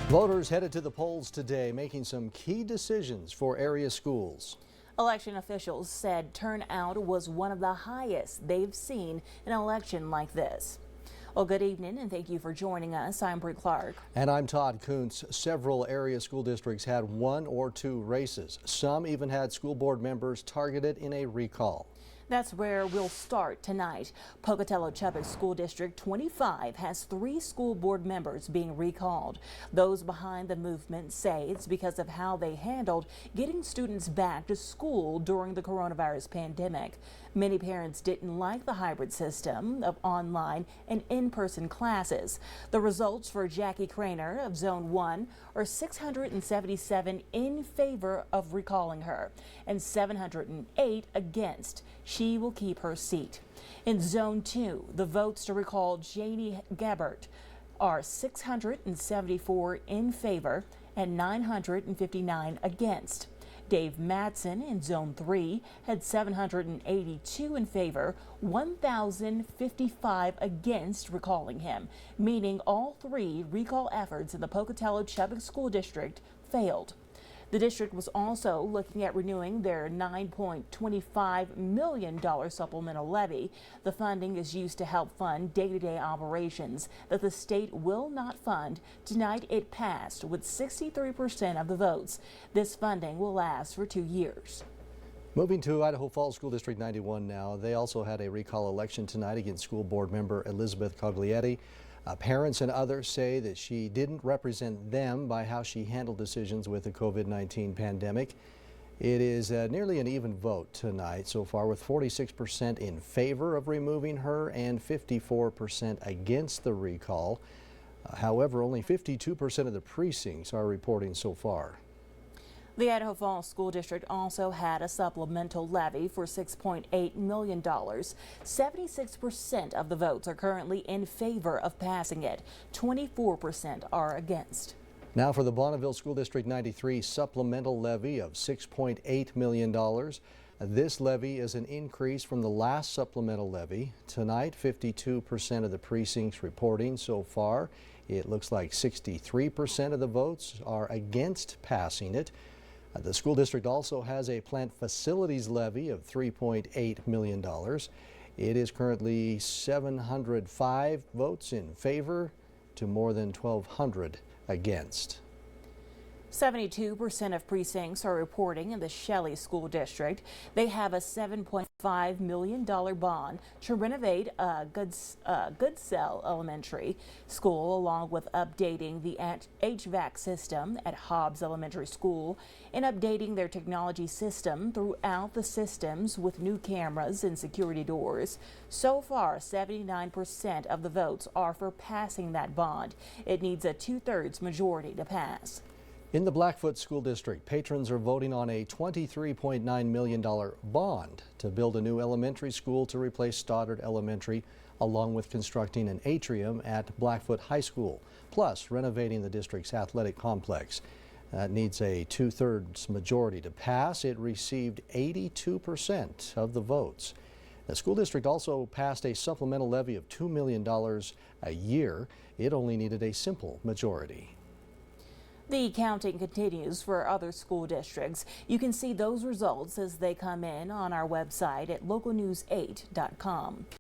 Voters headed to the polls today, making some key decisions for area schools. Election officials said turnout was one of the highest they've seen in an election like this. Well, good evening and thank you for joining us. I'm Bree Clark. And I'm Todd Kuntz. Several area school districts had one or two races. Some even had school board members targeted in a recall. That's where we'll start tonight. Pocatello-Chubbuck School District 25 has 3 school board members being recalled. Those behind the movement say it's because of how they handled getting students back to school during the coronavirus pandemic. Many parents didn't like the hybrid system of online and in-person classes. The results for Jackie Craner of Zone 1 are 677 in favor of recalling her and 708 against. She will keep her seat. In Zone 2, the votes to recall Janie Gabbert are 674 in favor and 959 against. Dave Madsen in Zone 3 had 782 in favor, 1,055 against recalling him, meaning all 3 recall efforts in the Pocatello-Chubbuck School District failed. The district was also looking at renewing their $9.25 million supplemental levy. The funding is used to help fund day-to-day operations that the state will not fund. Tonight it passed with 63% of the votes. This funding will last for 2 years. Moving to Idaho Falls School District 91 now. They also had a recall election tonight against school board member Elizabeth Coglietti. Parents and others say that she didn't represent them by how she handled decisions with the COVID-19 pandemic. It is nearly an even vote tonight so far, with 46% in favor of removing her and 54% against the recall. However, only 52% of the precincts are reporting so far. The Idaho Falls School District also had a supplemental levy for $6.8 million. 76% of the votes are currently in favor of passing it. 24% are against. Now for the Bonneville School District 93 supplemental levy of $6.8 million. This levy is an increase from the last supplemental levy. Tonight, 52% of the precincts reporting so far. It looks like 63% of the votes are against passing it. The school district also has a plant facilities levy of $3.8 million. It is currently 705 votes in favor to more than 1,200 against. 72% of precincts are reporting in the Shelley School District. They have a $7.5 million bond to renovate Goodsell Elementary School, along with updating the HVAC system at Hobbs Elementary School and updating their technology system throughout the systems with new cameras and security doors. So far, 79% of the votes are for passing that bond. It needs a 2/3 majority to pass. In the Blackfoot School District, patrons are voting on a $23.9 million bond to build a new elementary school to replace Stoddard Elementary, along with constructing an atrium at Blackfoot High School, plus renovating the district's athletic complex. That needs a 2/3 majority to pass. It received 82% of the votes. The school district also passed a supplemental levy of $2 million a year. It only needed a simple majority. The counting continues for other school districts. You can see those results as they come in on our website at localnews8.com.